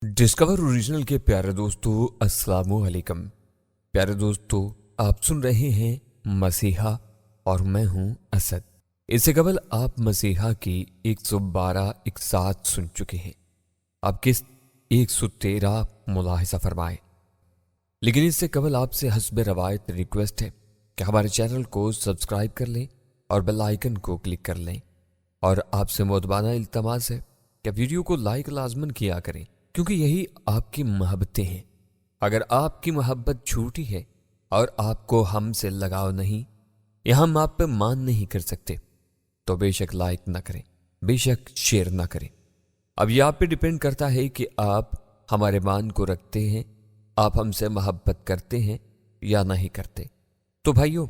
Discover original के प्यारे दोस्तों, अस्सलामु अलैकुम। प्यारे दोस्तों, आप सुन रहे हैं मसीहा और मैं हूं असद। इससे कबल आप मसीहा की 112 इकसात सुन चुके हैं। अब किस 113 मुलाहिजा फरमाए। लेकिन इससे कबल आपसे हस्ब रवायत रिक्वेस्ट है कि हमारे चैनल को सब्सक्राइब कर लें और बेल आइकन को क्लिक कर लें। और आपसे मोदबाना इल्तमास है कि वीडियो को लाइक लाजमन किया करें, क्योंकि यही आपकी मोहब्बतें हैं। अगर आपकी मोहब्बत झूठी है और आपको हमसे लगाव नहीं या हम आप पे मान नहीं कर सकते तो बेशक लाइक ना करें, बेशक शेयर ना करें। अब यह आप पे डिपेंड करता है कि आप हमारे मान को रखते हैं, आप हमसे मोहब्बत करते हैं या नहीं करते। तो भाइयों,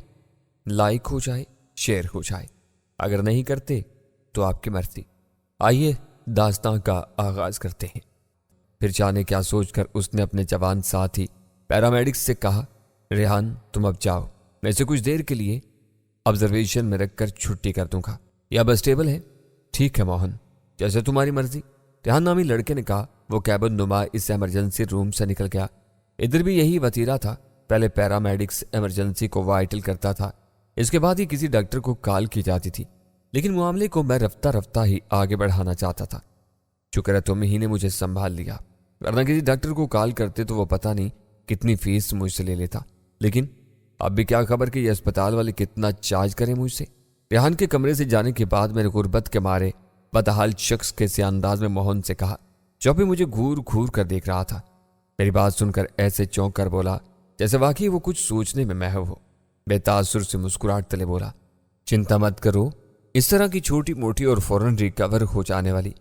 लाइक हो जाए, शेयर हो जाए। अगर नहीं करते तो आपकी मर्जी। आइए दास्तां का आगाज करते हैं। फिर जाने क्या सोचकर उसने अपने जवान साथी पैरामेडिक्स से कहा, रेहान तुम अब जाओ, मैं इसे कुछ देर के लिए ऑब्जर्वेशन में रखकर छुट्टी कर दूंगा। या बस टेबल है? ठीक है मोहन, जैसे तुम्हारी मर्जी। रेहान नामी लड़के ने कहा। वो कैबिन नुमा इस इमरजेंसी रूम से निकल गया। इधर भी यही वतीरा था। पहले पैरामेडिक्स इमरजेंसी को वाइटल करता था, इसके बाद ही किसी डॉक्टर को कॉल की जाती थी। लेकिन मामले को मैं रफ्ता रफ्ता ही आगे बढ़ाना चाहता था। शुक्र है तुम ही ने मुझे संभाल लिया, वरना किसी डॉक्टर को कॉल करते तो वो पता नहीं कितनी फीस मुझसे ले लेता। लेकिन अब भी क्या खबर कि ये अस्पताल वाले कितना चार्ज करें मुझसे। रेहान के कमरे से जाने के बाद मैंने गुर्बत के मारे बदहाल शख्स के से अंदाज में मोहन से कहा, जो भी मुझे घूर घूर कर देख रहा था। मेरी बात सुनकर ऐसे चौंक कर बोला जैसे वाकई वो कुछ सोचने में महव हो। बेतासुर से मुस्कुराहट तले बोला, चिंता मत करो, इस तरह की छोटी मोटी और फौरन रिकवर हो जाने वाली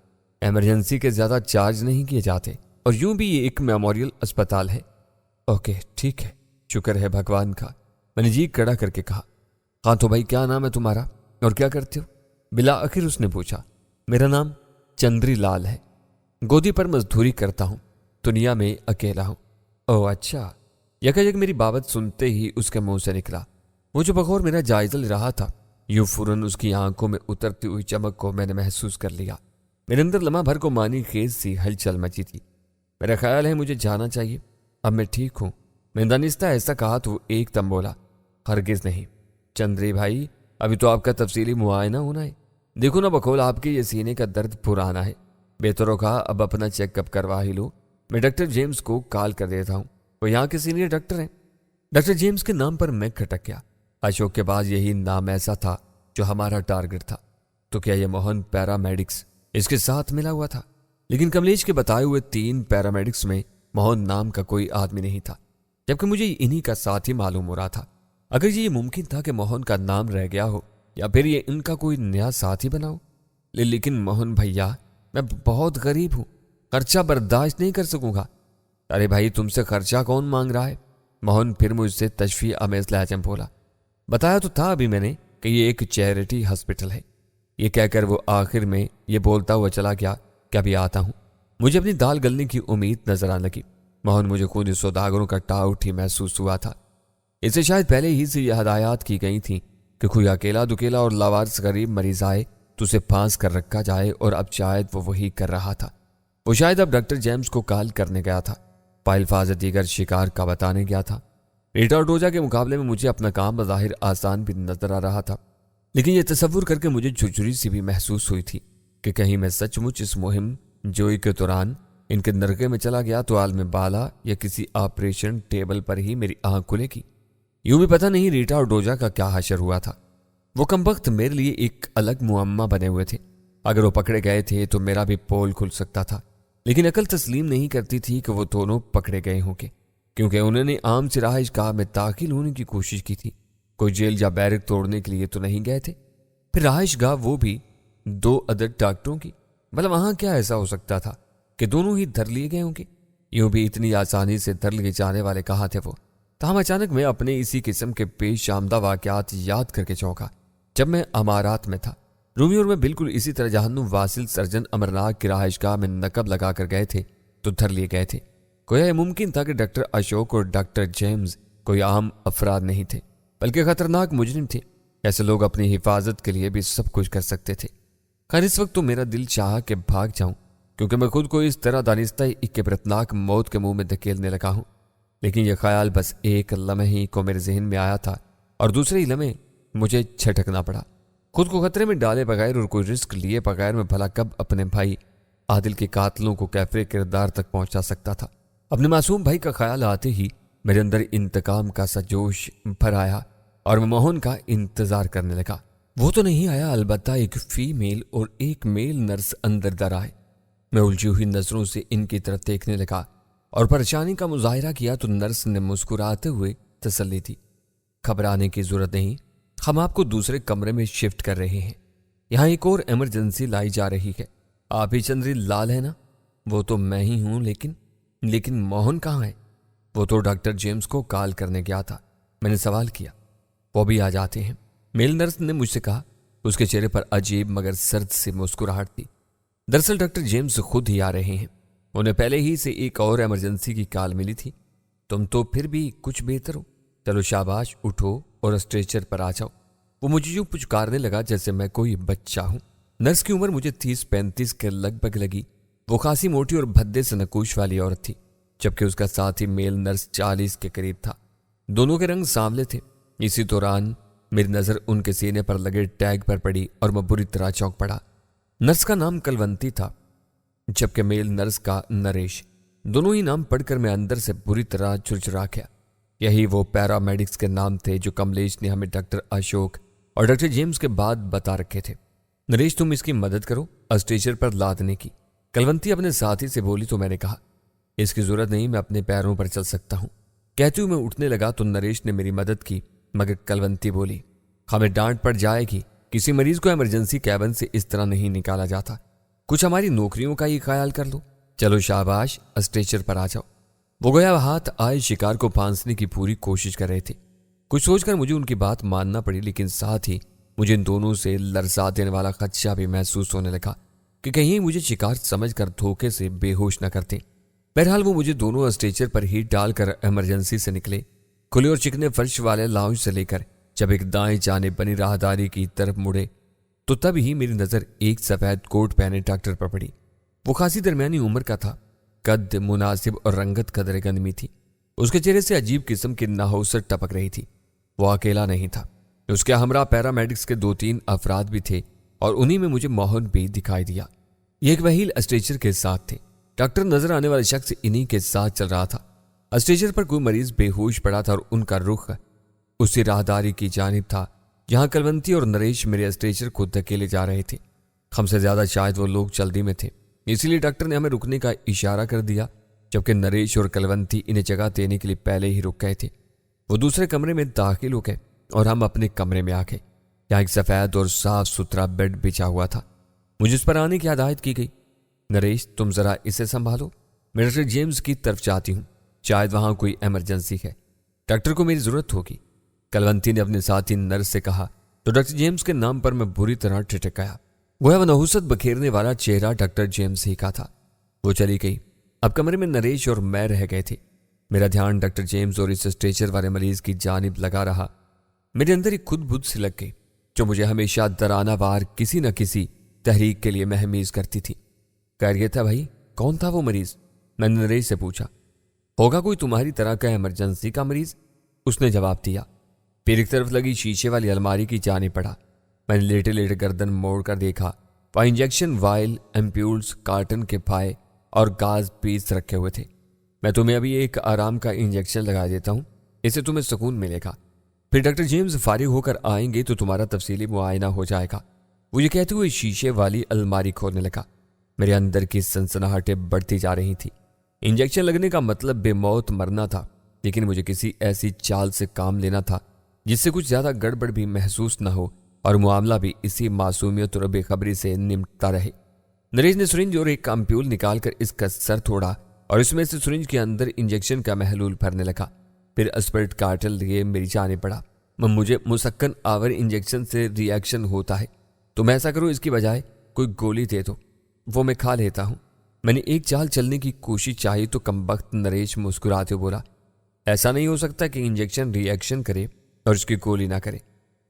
इमरजेंसी के ज्यादा चार्ज नहीं किए जाते, और यूं भी ये एक मेमोरियल अस्पताल है। ओके ठीक है, शुक्र है भगवान का, मैंने जी कड़ा करके कहा। हाँ तो भाई, क्या नाम है तुम्हारा और क्या करते हो? बिला आखिर उसने पूछा। मेरा नाम चंद्री लाल है, गोदी पर मजदूरी करता हूँ, दुनिया में अकेला हूँ। ओह अच्छा। यकायक मेरी बाबत सुनते ही उसके मुंह से निकला। वो जो बगौर मेरा जायजा ले रहा था, यूं फौरन उसकी आंखों में उतरती हुई चमक को मैंने महसूस कर लिया। मेरे अंदर लम्हा भर को मानी खेज सी हलचल मची थी। मेरा ख्याल है मुझे जाना चाहिए, अब मैं ठीक हूं। मैंने दानिस्ता ऐसा कहा तो वो एकदम बोला, हरगिज नहीं चंद्री भाई, अभी तो आपका तफसीली मुआयना होना है। देखो ना बकौल, आपके ये सीने का दर्द पुराना है। बेहतर कहा अब अपना चेकअप करवा ही लो। मैं डॉक्टर जेम्स को कॉल कर देता हूँ, वो यहाँ के सीनियर डॉक्टर हैं। डॉक्टर जेम्स के नाम पर मैं खटक गया। अशोक के बाद यही नाम ऐसा था जो हमारा टारगेट था। तो क्या यह मोहन पैरामेडिक्स इसके साथ मिला हुआ था? लेकिन कमलेश के बताए हुए 3 पैरामेडिक्स में मोहन नाम का कोई आदमी नहीं था, जबकि मुझे इन्हीं का साथी मालूम हो रहा था। अगर ये मुमकिन था कि मोहन का नाम रह गया हो या फिर ये इनका कोई नया साथी बना हो। लेकिन मोहन भैया, मैं बहुत गरीब हूं, खर्चा बर्दाश्त नहीं कर सकूंगा। अरे भाई, तुमसे खर्चा कौन मांग रहा है? मोहन फिर मुझसे तशफी आमेज लहजे में बोला। बताया तो था अभी मैंने कि ये एक चैरिटी हॉस्पिटल है। ये कहकर वो आखिर में ये बोलता हुआ चला गया, क्या भी आता हूं। मुझे अपनी दाल गलने की उम्मीद नजर आने लगी। मोहन मुझे खूनी सौदागरों का टाउट ही महसूस हुआ था। इसे शायद पहले ही से यह हदायत की गई थी कि कोई अकेला दुकेला और लावारिस गरीब मरीज आए तो उसे फांस कर रखा जाए, और अब शायद वो वही कर रहा था। वो शायद अब डॉक्टर जेम्स को कॉल करने गया था, पाइलफाज दीगर शिकार का बताने गया था। रीटा और डोजा के मुकाबले में मुझे अपना काम बज़ाहिर आसान भी नजर आ रहा था, लेकिन यह तसव्वुर करके मुझे झुरझुरी सी भी महसूस हुई थी कि कहीं मैं सचमुच इस मुहिम जोई के दौरान इनके नरके में चला गया तो आलम बाला या किसी ऑपरेशन टेबल पर ही मेरी आंख खुलेगी। यूं भी पता नहीं रीटा और डोजा का क्या हशर हुआ था। वो कमबख्त मेरे लिए एक अलग मुअम्मा बने हुए थे। अगर वो पकड़े गए थे तो मेरा भी पोल खुल सकता था, लेकिन अकल तस्लीम नहीं करती थी कि वो दोनों पकड़े गए होंगे, क्योंकि उन्होंने आम से रहायशगाह में दाखिल होने की कोशिश की थी। कोई जेल या बैरक तोड़ने के लिए तो नहीं गए थे। फिर रहायशगाह वो भी 2 अदद डॉक्टरों की, मतलब वहां क्या ऐसा हो सकता था कि दोनों ही धर लिए गए होंगे? यूं भी इतनी आसानी से धर लिए जाने वाले कहाँ थे वो? ताहम अचानक मैं अपने इसी किस्म के पेश आमदा वाकयात याद करके चौंका जब मैं अमारात में था। रूमी और मैं बिल्कुल इसी तरह जहन्नुम वासिल सर्जन अमरनाक की रहायशगाह में नकब लगा कर गए थे तो धर लिए गए थे। कोई यह मुमकिन था कि डॉक्टर अशोक और डॉक्टर जेम्स कोई आम अफराद नहीं थे, बल्कि खतरनाक मुजरिम थे। ऐसे लोग अपनी हिफाजत के लिए भी सब कुछ कर सकते थे। खैर इस वक्त तो मेरा दिल चाहा कि भाग जाऊं, क्योंकि मैं खुद को इस तरह दानिस्ता एक इबरतनाक मौत के मुंह में धकेलने लगा हूं। लेकिन यह ख्याल बस एक लम्हे ही को मेरे जहन में आया था और दूसरे ही लम्हे मुझे झटकना पड़ा। खुद को खतरे में डाले बगैर और कोई रिस्क लिए बगैर मैं भला कब अपने भाई आदिल के कातलों को कैफरे किरदार तक पहुंचा सकता था। अपने मासूम भाई का ख्याल आते ही मेरे अंदर इंतकाम का सा जोश भर आया और मैं मोहन का इंतजार करने लगा। वो तो नहीं आया, अलबत्ता एक फीमेल और एक मेल नर्स अंदर दर आए। मैं उलझी हुई नजरों से इनकी तरफ देखने लगा और परेशानी का मुजाहिरा किया तो नर्स ने मुस्कुराते हुए तसल्ली दी, घबराने की जरूरत नहीं, हम आपको दूसरे कमरे में शिफ्ट कर रहे हैं। यहाँ एक और इमरजेंसी लाई जा रही है। आप ही चंद्री लाल है ना? वो तो मैं ही हूं, लेकिन मोहन कहाँ है? वो तो डॉक्टर जेम्स को कॉल करने गया था। मैंने सवाल किया। वो भी आ जाते हैं, मेल नर्स ने मुझसे कहा। उसके चेहरे पर अजीब मगर सर्द सी मुस्कुराहट थी। दरअसल डॉक्टर जेम्स खुद ही आ रहे हैं। उन्हें पहले ही से एक और इमरजेंसी की कॉल मिली थी। तुम तो फिर भी कुछ बेहतर हो, चलो शाबाश, उठो और स्ट्रेचर पर आ जाओ। वो मुझे यूं पुचकारने लगा जैसे मैं कोई बच्चा हूं। नर्स की उम्र मुझे 30-35 के लगभग लगी। वो खासी मोटी और भद्दे से नकूश वाली औरत थी, जबकि उसका साथी मेल नर्स 40 के करीब था। दोनों के रंग सांवले थे। इसी दौरान मेरी नजर उनके सीने पर लगे टैग पर पड़ी और मैं बुरी तरह चौंक पड़ा। नर्स का नाम कलवंती था, जबकि मेल नर्स का नरेश। दोनों ही नाम पढ़कर मैं अंदर से बुरी तरह चुरचुरा गया। यही वो पैरामेडिक्स के नाम थे जो कमलेश ने हमें डॉक्टर अशोक और डॉक्टर जेम्स के बाद बता रखे थे। नरेश, तुम इसकी मदद करो स्ट्रेचर पर लादने की, कलवंती अपने साथी से बोली। तो मैंने कहा, इसकी जरूरत नहीं, मैं अपने पैरों पर चल सकता हूं। कहती हूं मैं उठने लगा तो नरेश ने मेरी मदद की, मगर कलवंती बोली, हमें डांट पड़ जाएगी। किसी मरीज को इमरजेंसी कैबिन से इस तरह नहीं निकाला जाता। कुछ हमारी नौकरियों का ही ख्याल कर लो। चलो शाबाश, स्ट्रेचर पर आ जाओ। वो गया हाथ आए शिकार को फांसने की पूरी कोशिश कर रहे थे। कुछ सोचकर मुझे उनकी बात मानना पड़ी, लेकिन साथ ही मुझे इन दोनों से लरसा देने वाला खदशा भी महसूस होने लगा कि कहीं मुझे शिकार समझकर धोखे से बेहोश न करते। बहरहाल वो मुझे दोनों स्ट्रेचर पर ही डालकर इमरजेंसी से निकले। खुले और चिकने फर्श वाले लाउंज से लेकर जब एक दाएं जाने बनी राहदारी की तरफ मुड़े तो तब ही मेरी नजर एक सफेद कोट पहने डॉक्टर पर पड़ी। वो खासी दरमियानी उम्र का था, कद मुनासिब और रंगत कदर गंदमी थी। उसके चेहरे से अजीब किस्म की नहौसत टपक रही थी। वो अकेला नहीं था, उसके हमरा पैरामेडिक्स के 2-3 अफराद भी थे और उन्हीं में मुझे मोहन भी दिखाई दिया। ये एक वहील स्ट्रेचर के साथ थे। डॉक्टर नजर आने वाले शख्स इन्हीं के साथ चल रहा था। स्ट्रेचर पर कोई मरीज बेहोश पड़ा था और उनका रुख उसी राहदारी की जानिब था जहां कलवंती और नरेश मेरे स्ट्रेचर को धकेले जा रहे थे। हमसे ज्यादा शायद वो लोग जल्दी में थे, इसीलिए डॉक्टर ने हमें रुकने का इशारा कर दिया, जबकि नरेश और कलवंती इन्हें जगह देने के लिए पहले ही रुक गए थे। वो दूसरे कमरे में दाखिल हो गए और हम अपने कमरे में आ गए। यहाँ एक सफेद और साफ सुथरा बेड बिछा हुआ था। मुझे उस पर आने की हिदायत की गई। नरेश, तुम जरा इसे संभालो, मैं डॉक्टर जेम्स की तरफ जाती हूँ, शायद वहां कोई इमरजेंसी है, डॉक्टर को मेरी जरूरत होगी। कलवंती ने अपने साथी नर्स से कहा तो डॉक्टर जेम्स के नाम पर मैं बुरी तरह ठिठक गया। गोया नहुसत बखेरने वाला चेहरा डॉक्टर जेम्स ही का था। वो चली गई। अब कमरे में नरेश और मैं रह गए थे। मेरा ध्यान डॉक्टर जेम्स और इस स्ट्रेचर वाले मरीज की जानिब लगा रहा। मेरे अंदर एक खुद बुद्ध सी लग गई जो मुझे हमेशा दराना वार किसी न किसी तहरीक के लिए महमीज करती थी। खैरियत था भाई? कौन था वो मरीज? मैंने नरेश से पूछा। होगा कोई तुम्हारी तरह का इमरजेंसी का मरीज, उसने जवाब दिया। फिर एक तरफ लगी शीशे वाली अलमारी की जाने पड़ा। मैंने लेटे लेटे गर्दन मोड़ कर देखा। वहां इंजेक्शन वाइल, एम्प्यूल्स, कार्टन के फाए और गाज पीस रखे हुए थे। मैं तुम्हें अभी एक आराम का इंजेक्शन लगा देता हूं, इससे तुम्हें सुकून मिलेगा। फिर डॉक्टर जेम्स फारिग होकर आएंगे तो तुम्हारा तफसीली मुआयना हो जाएगा। वो ये कहते हुए शीशे वाली अलमारी खोलने लगा। मेरे अंदर की सनसनाहटें बढ़ती जा रही थी। इंजेक्शन लगने का मतलब बेमौत मरना था, लेकिन मुझे किसी ऐसी चाल से काम लेना था जिससे कुछ ज्यादा गड़बड़ भी महसूस न हो और मामला भी इसी मासूमियत और बेखबरी से निपटता रहे। नरेश ने सिरिंज और एक एम्प्यूल निकालकर इसका सर तोड़ा और इसमें से सिरिंज के अंदर इंजेक्शन का महलूल भरने लगा। फिर स्पिरिट कार्टल लिए मेरी जाने पड़ा। मुझे मुसक्कन आवर इंजेक्शन से रिएक्शन होता है, तुम ऐसा करो, इसकी बजाय कोई गोली दे दो, वो मैं खा लेता हूं। मैंने एक चाल चलने की कोशिश चाही तो कमबख्त नरेश मुस्कुराते बोला, ऐसा नहीं हो सकता कि इंजेक्शन रिएक्शन करे और उसकी गोली ना करे।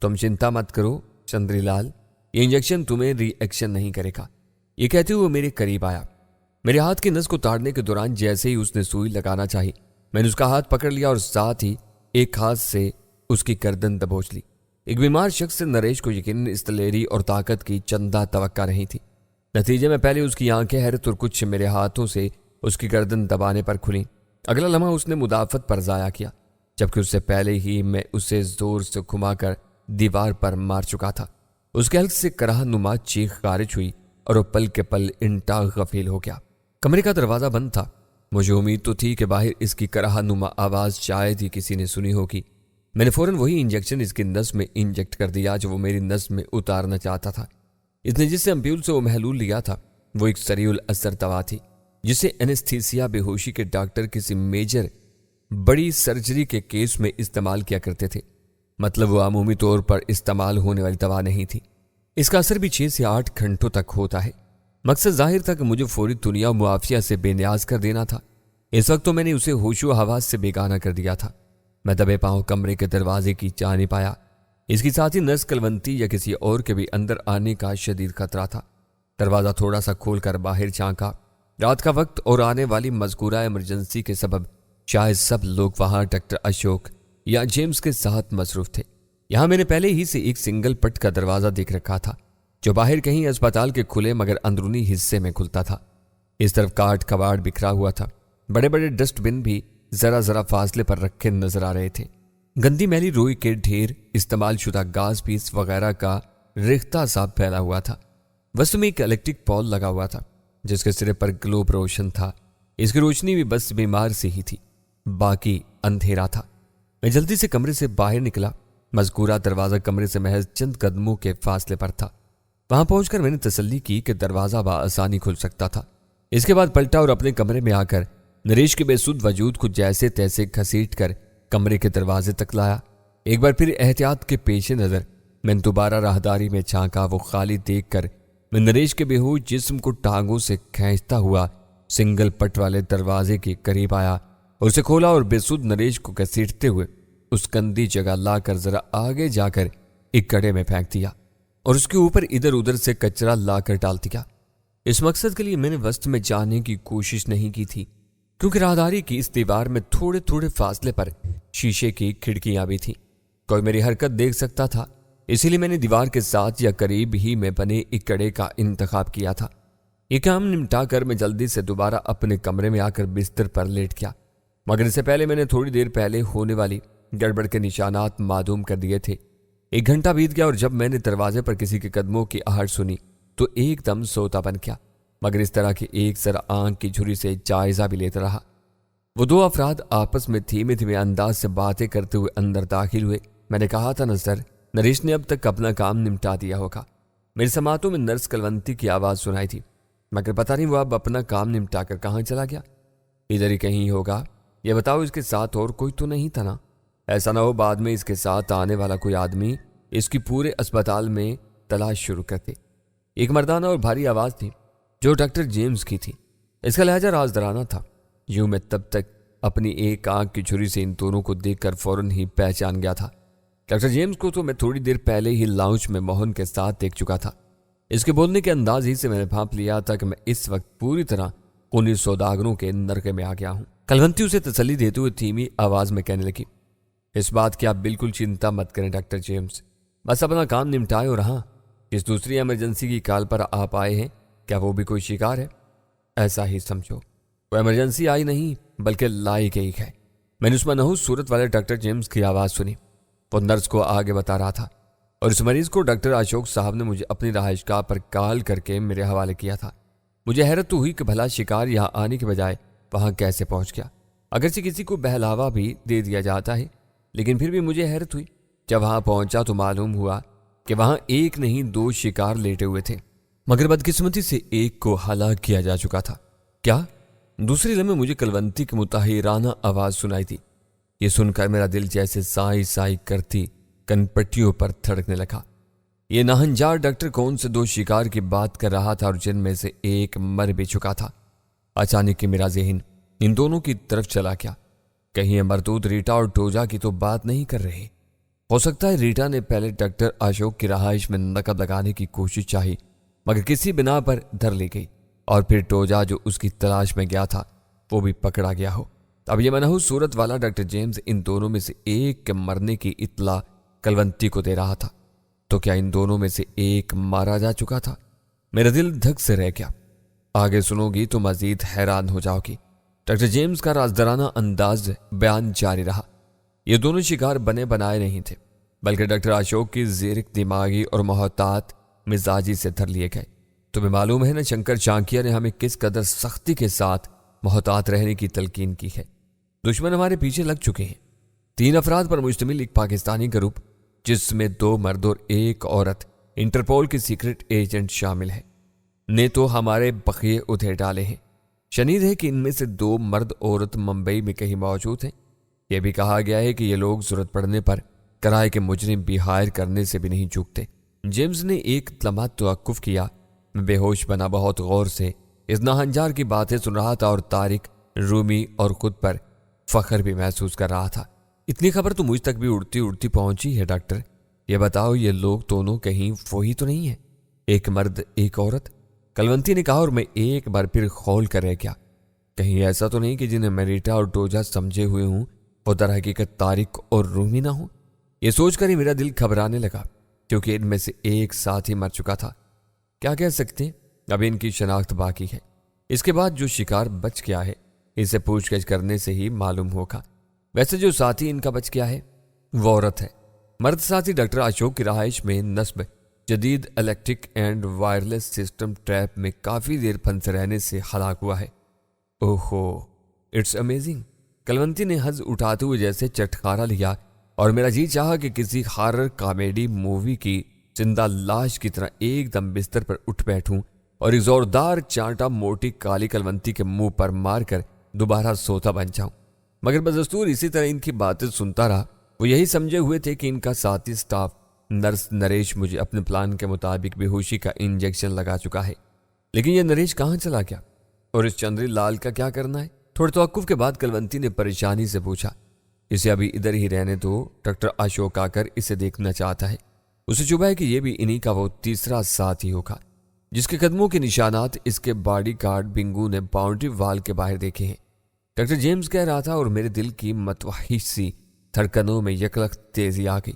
तुम चिंता मत करो चंद्रीलाल, ये इंजेक्शन तुम्हें रिएक्शन नहीं करेगा। ये कहते हुए मेरे करीब आया। میرے ہاتھ کی نس کو تاڑنے کے دوران جیسے ہی اس نے سوئی لگانا چاہی، میں نے اس کا ہاتھ پکڑ لیا اور ساتھ ہی ایک ہاتھ سے اس کی گردن دبوچ لی۔ ایک بیمار شخص سے نریش کو یقیناً اس دلیری اور طاقت کی چندہ توقع نہیں تھی۔ نتیجے میں پہلے اس کی آنکھیں حیرت اور کچھ میرے ہاتھوں سے اس کی گردن دبانے پر کھلیں۔ اگلا لمحہ اس نے مدافعت پر ضائع کیا، جبکہ اس سے پہلے ہی میں اسے زور سے گھما کر دیوار پر مار چکا تھا۔ اس کے حلق سے کرہ نما چیخ خارج ہوئی اور وہ پل کے پل انٹا غفیل ہو گیا۔ کمرے کا دروازہ بند تھا۔ مجھے امید تو تھی کہ باہر اس کی کرہ نما آواز شاید ہی کسی نے سنی ہوگی۔ میں نے فوراً وہی انجیکشن اس کی نس میں انجیکٹ کر دیا جو وہ میری نس میں اتارنا چاہتا تھا۔ اس نے جس ایمپیول سے وہ محلول لیا تھا وہ ایک سریع الاثر دوا تھی جسے اینستھیسیا بے ہوشی کے ڈاکٹر کسی میجر بڑی سرجری کے کیس میں استعمال کیا کرتے تھے۔ مطلب وہ عمومی طور پر استعمال ہونے والی دوا نہیں تھی۔ اس کا اثر بھی 6 سے 8 گھنٹوں تک ہوتا ہے۔ مقصد ظاہر تھا کہ مجھے فوری دنیا معافیہ سے بے نیاز کر دینا تھا۔ اس وقت تو میں نے اسے ہوش و حواس سے بیگانہ کر دیا تھا۔ میں دبے پاؤں کمرے کے دروازے کی جانب آیا۔ اس کی ساتھی نرس کلونتی یا کسی اور کے بھی اندر آنے کا شدید خطرہ تھا۔ دروازہ تھوڑا سا کھول کر باہر جھانکا۔ رات کا وقت اور آنے والی مذکورہ ایمرجنسی کے سبب شاید سب لوگ وہاں ڈاکٹر اشوک یا جیمز کے ساتھ مصروف تھے۔ یہاں میں نے پہلے ہی سے ایک سنگل پٹ کا دروازہ دیکھ رکھا تھا جو باہر کہیں اسپتال کے کھلے مگر اندرونی حصے میں کھلتا تھا۔ اس طرف کاٹ کباڑ بکھرا ہوا تھا۔ بڑے بڑے ڈسٹ بن بھی ذرا ذرا فاصلے پر رکھے نظر آ رہے تھے۔ گندی میلی روئی کے ڈھیر، استعمال شدہ گاز پیس وغیرہ کا ریختہ سا پھیلا ہوا تھا۔ وسط میں ایک الیکٹرک پول لگا ہوا تھا جس کے سرے پر گلوب روشن تھا۔ اس کی روشنی بھی بس بیمار سے ہی تھی، باقی اندھیرا تھا۔ میں جلدی سے کمرے سے باہر نکلا۔ مذکورہ دروازہ کمرے سے محض چند قدموں کے فاصلے پر تھا۔ وہاں پہنچ کر میں نے تسلی کی کہ دروازہ بآسانی کھل سکتا تھا۔ اس کے بعد پلٹا اور اپنے کمرے میں آ کر نریش کے بے سود وجود کو جیسے تیسے گھسیٹ کر کمرے کے دروازے تک لایا۔ ایک بار پھر احتیاط کے پیش نظر میں نے دوبارہ راہداری میں جھانکا۔ وہ خالی دیکھ کر میں نریش کے بے ہوش جسم کو ٹانگوں سے کھینچتا ہوا سنگل پٹ والے دروازے کے قریب آیا اور اسے کھولا اور بے سود نریش کو گھسیٹتے ہوئے اس گندی جگہ لا کر ذرا آگے جا کر ایک گڑھے میں پھینک دیا اور اس کے اوپر ادھر ادھر سے کچرا لا کر ڈال دیا۔ اس مقصد کے لیے میں نے وسط میں جانے کی کوشش نہیں کی تھی کیونکہ راہداری کی اس دیوار میں تھوڑے تھوڑے فاصلے پر شیشے کی کھڑکیاں بھی تھیں۔ کوئی میری حرکت دیکھ سکتا تھا، اسی لیے میں نے دیوار کے ساتھ یا قریب ہی میں بنے ایک گڑھے کا انتخاب کیا تھا۔ یہ کام نمٹا کر میں جلدی سے دوبارہ اپنے کمرے میں آ کر بستر پر لیٹ گیا، مگر اس سے پہلے میں نے تھوڑی دیر پہلے ہونے والی گڑبڑ کے نشانات معدوم کر دیے تھے۔ 1 گھنٹہ بیت گیا اور جب میں نے دروازے پر کسی کے قدموں کی آہٹ سنی تو ایک دم سوتا بن گیا، مگر اس طرح کی ایک سر آنکھ کی جھری سے جائزہ بھی لیتا رہا۔ وہ 2 افراد آپس میں دھیمے دھیمے انداز سے باتیں کرتے ہوئے اندر داخل ہوئے۔ میں نے کہا تھا نا سر، نریش نے اب تک اپنا کام نمٹا دیا ہوگا۔ میری سماعتوں میں نرس کلونتی کی آواز سنائی تھی، مگر پتہ نہیں وہ اب اپنا کام نمٹا کر کہاں چلا گیا۔ ادھر ہی کہیں ہوگا۔ یہ بتاؤ اس کے ساتھ اور کوئی تو نہیں تھا نا؟ ایسا نہ ہو بعد میں اس کے ساتھ آنے والا کوئی آدمی اس کی پورے اسپتال میں تلاش شروع کرتے۔ ایک مردانہ اور بھاری آواز تھی جو ڈاکٹر جیمز کی تھی۔ اس کا لہجہ رازدارانہ تھا۔ یوں میں تب تک اپنی ایک آنکھ کی جھری سے ان دونوں کو دیکھ کر فوراً ہی پہچان گیا تھا۔ ڈاکٹر جیمز کو تو میں تھوڑی دیر پہلے ہی لاؤنج میں موہن کے ساتھ دیکھ چکا تھا۔ اس کے بولنے کے انداز ہی سے میں نے بھانپ لیا تھا کہ میں اس وقت پوری طرح انہی سوداگروں کے نرغے میں آ گیا ہوں۔ کلونتی اسے تسلی دیتے ہوئے دھیمی آواز میں کہنے لگی، اس بات کی آپ بالکل چنتا مت کریں ڈاکٹر جیمز، بس اپنا کام نمٹائے۔ اور ہاں، جس دوسری ایمرجنسی کی کال پر آپ آئے ہیں کیا وہ بھی کوئی شکار ہے؟ ایسا ہی سمجھو، وہ ایمرجنسی آئی نہیں بلکہ لائی گئی ہے۔ میں نے اس منحوس صورت والے ڈاکٹر جیمز کی آواز سنی۔ وہ نرس کو آگے بتا رہا تھا اور اس مریض کو ڈاکٹر اشوک صاحب نے مجھے اپنی رہائش گاہ پر کال کر کے میرے حوالے کیا تھا۔ مجھے حیرت تو ہوئی کہ بھلا شکار یہاں آنے کے بجائے وہاں کیسے پہنچ گیا۔ اگرچہ کسی کو بہلاوا بھی دے دیا جاتا ہے، لیکن پھر بھی مجھے حیرت ہوئی۔ جب وہاں پہنچا تو معلوم ہوا کہ وہاں ایک نہیں 2 شکار لیٹے ہوئے تھے، مگر بدقسمتی سے ایک کو ہلاک کیا جا چکا تھا۔ کیا؟ دوسری لمحے مجھے کلونتی کی متحرانہ آواز سنائی تھی۔ یہ سن کر میرا دل جیسے سائی سائی کرتی کن پٹیوں پر تھڑکنے لگا۔ یہ ناہنجار ڈاکٹر کون سے 2 شکار کی بات کر رہا تھا اور جن میں سے ایک مر بھی چکا تھا؟ اچانک کہ میرا ذہن ان دونوں کی طرف چلا گیا۔ کہیں یہ مردود ریٹا اور ٹوجا کی تو بات نہیں کر رہے؟ ہو سکتا ہے ریٹا نے پہلے ڈاکٹر اشوک کی رہائش میں نقب لگانے کی کوشش چاہی، مگر کسی بنا پر دھر لی گئی۔ और फिर टोजा जो उसकी तलाश में गया था वो भी पकड़ा गया हो। अब ये मनहूस सूरत वाला डॉक्टर जेम्स इन दोनों में से एक के मरने की इत्तला कलवंती को दे रहा था, तो क्या इन दोनों में से एक मारा जा चुका था? मेरा दिल धक से रह गया। आगे सुनोगी तो मजीद हैरान हो जाओगी। डॉक्टर जेम्स का राजदराना अंदाज बयान जारी रहा। ये दोनों शिकार बने बनाए नहीं थे, बल्कि डॉक्टर अशोक की ज़ीरक दिमागी और मोहतात मिजाजी से धर लिए गए। तुम्हें मालूम है ना शंकर चांकिया ने हमें किस कदर सख्ती के साथ मोहतात रहने की तलकीन की है। दुश्मन हमारे पीछे लग चुके हैं। 3 अफराद पर मुश्तमिल एक पाकिस्तानी ग्रुप, जिसमें 2 मर्द और 1 औरत इंटरपोल के सीक्रेट एजेंट शामिल है, ने तो हमारे बखिए उधेड़ डाले हैं। शनीद है कि इनमें से 2 मर्द औरत मुंबई में कहीं मौजूद हैं। यह भी कहा गया है कि ये लोग जरूरत पड़ने पर किराए के मुजरिम भी हायर करने से भी नहीं चूकते। जेम्स ने एक लम्हा तवक्कुफ किया। मैं बेहोश बना बहुत गौर से इस नाहंजार की बातें सुन रहा था और तारिक, रूमी और खुद पर फख्र भी महसूस कर रहा था। इतनी खबर तो मुझ तक भी उड़ती उड़ती पहुंची है डॉक्टर। ये बताओ ये लोग दोनों कहीं वही तो नहीं है? 1 मर्द 1 औरत, कलवंती ने कहा और मैं एक बार फिर खौल कर रह गया। कहीं ऐसा तो नहीं कि जिन्हें मेरिटा और टोजा समझे हुए हूं वो दर हकीकत तारिक और रूमी ना हो? ये सोचकर ही मेरा दिल घबराने लगा, क्योंकि इनमें से एक साथ ही मर चुका था। क्या कह सकते हैं, अभी इनकी शनाख्त बाकी है। इसके बाद जो शिकार बच गया है इसे पूछताछ करने से ही मालूम होगा। वैसे जो साथी इनका बच गया है वो औरत है। मर्द साथी डॉक्टर अशोक की रहाइश में नस्ब जदीद electric and wireless system trap में काफी देर फंसे रहने से हलाक हुआ है। ओहो, इट्स अमेजिंग। कलवंती ने हज उठाते हुए जैसे चटखारा लिया और मेरा जी चाहा कि किसी हॉरर कॉमेडी मूवी की जिंदा लाश की तरह एकदम बिस्तर पर उठ बैठूं और एक जोरदार चांटा मोटी काली कलवंती के मुंह पर मारकर दोबारा सोता बन जाऊं। मगर बदस्तूर इसी तरह इनकी बातें सुनता रहा। वो यही समझे हुए थे कि इनका साथी स्टाफ नर्स नरेश मुझे अपने प्लान के मुताबिक बेहोशी का इंजेक्शन लगा चुका है। लेकिन ये नरेश कहाँ चला गया और इस चंद्री लाल का क्या करना है? थोड़े तवक्कुफ के बाद कलवंती ने परेशानी से पूछा, इसे अभी इधर ही रहने दो, डॉक्टर अशोक आकर इसे देखना चाहता है। उसे चुभा है कि यह भी इन्हीं का वो तीसरा साथी होगा जिसके कदमों के निशानात इसके बॉडी गार्ड बिंगू ने बाउंड्री वाल के बाहर देखे हैं। डॉक्टर जेम्स कह रहा था और मेरे दिल की मतवाही सी धड़कनों में यकलख तेजी आ गई।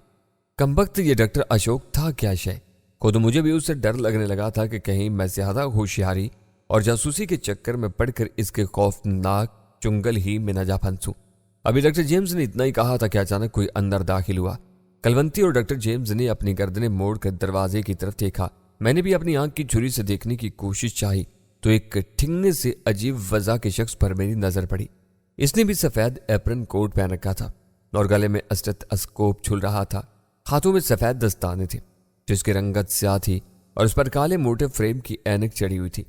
कमबख्त ये डॉक्टर अशोक था क्या शय? खुद मुझे भी उससे डर लगने लगा था कि कहीं मैं ज्यादा होशियारी और जासूसी के चक्कर में पड़कर इसके खौफनाक चुंगल ही में न जा फंसूं। अभी डॉक्टर जेम्स ने इतना ही कहा था कि अचानक कोई अंदर दाखिल हुआ। कलवंती और डॉक्टर जेम्स ने अपनी गर्दनें मोड़कर दरवाजे की तरफ देखा। मैंने भी अपनी आंख की छुरी से देखने की कोशिश चाही तो एक ठिंगने से अजीब वजह के शख्स पर मेरी नजर पड़ी। इसने भी सफेद एप्रन कोट पहन रखा था और गले में स्टेथोस्कोप झूल रहा था। हाथों में सफेद दस्ताने थे जिसकी रंगत स्याह थी और उस पर काले मोटे फ्रेम की ऐनक चढ़ी हुई थी।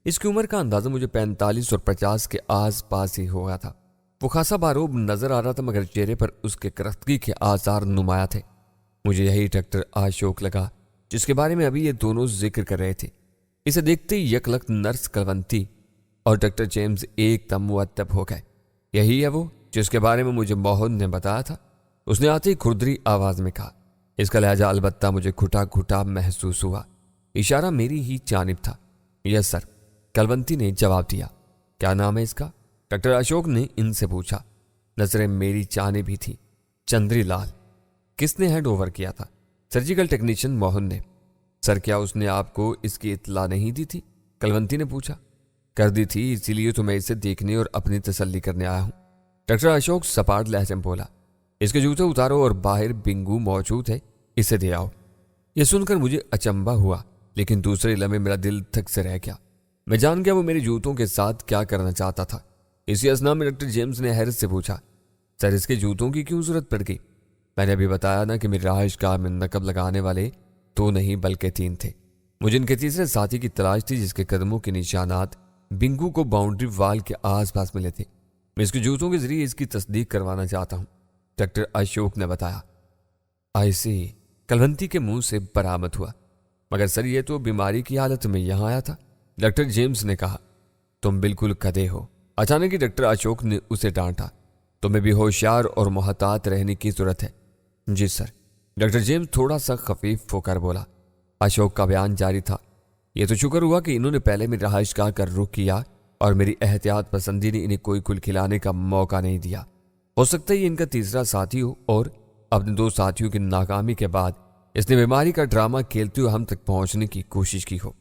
इसकी उम्र का अंदाजा मुझे 45 और 50 के आस पास ही हुआ था। वो खासा बारूब नजर आ रहा था मगर चेहरे पर उसके करख्तगी के आसार नुमाया थे। मुझे यही डॉक्टर अशोक लगा जिसके बारे में अभी ये दोनों जिक्र कर रहे थे। इसे देखते ही यकलख नर्स कलवंती और डॉक्टर जेम्स एकदम मुअत्तब हो गए। यही है वो जिसके बारे में मुझे मोहन ने बताया था, उसने आते ही खुरदरी आवाज में कहा। इसका लहजा अलबत्ता मुझे घुटा घुटा महसूस हुआ। इशारा मेरी ही जानिब था। यस सर, कलवंती ने जवाब दिया। क्या नाम है इसका? डॉक्टर अशोक ने इनसे पूछा। नजरें मेरी जानिब ही थी। चंद्री लाल। किसने हैंड ओवर किया था? सर्जिकल टेक्नीशियन मोहन ने। सर क्या उसने आपको इसकी इत्तला नहीं दी थी? कलवंती ने पूछा। कर दी थी, इसीलिए तो मैं इसे देखने और अपनी तसल्ली करने आया हूं। डॉक्टर अशोक सपाट लहजे में बोला। इसके जूते उतारो और बाहर बिंगू मौजूद है, इसे दे आओ। यह सुनकर मुझे अचंबा हुआ लेकिन दूसरे लम्हे मेरा दिल थक से रह गया। मैं जान गया वो मेरे जूतों के साथ क्या करना चाहता था। इसी असना में डॉक्टर जेम्स ने हैरत से पूछा, सर इसके जूतों की क्यों जरूरत पड़ गई? मैंने अभी बताया ना कि मेरी रहाइश गाह में नकब लगाने वाले 2 नहीं बल्कि 3 थे। मुझे इनके तीसरे साथी की तलाश थी जिसके कदमों के निशानात बिंगू को बाउंड्री वाल के आसपास मिले थे। मैं इसके जूतों के जरिए इसकी तस्दीक करवाना चाहता हूं, डॉक्टर अशोक ने बताया। आई सी, कलवंती के मुंह से बरामद हुआ। मगर सर ये तो बीमारी की हालत में यहां आया था, डॉक्टर जेम्स ने कहा। तुम बिल्कुल कदे हो। अचानक ही डॉक्टर अशोक ने उसे डांटा। तुम्हें भी होशियार और मोहतात रहने की जरूरत है। जी सर, डॉक्टर जेम्स थोड़ा सा खफीफ होकर बोला। अशोक का बयान जारी था। یہ تو شکر ہوا کہ انہوں نے پہلے میری رہائش گاہ کا رخ کیا اور میری احتیاط پسندی نے انہیں کوئی کل کھلانے کا موقع نہیں دیا۔ ہو سکتا ہے یہ ان کا تیسرا ساتھی ہو اور اپنے 2 ساتھیوں کی ناکامی کے بعد اس نے بیماری کا ڈرامہ کھیلتے ہوئے ہم تک پہنچنے کی کوشش کی ہو۔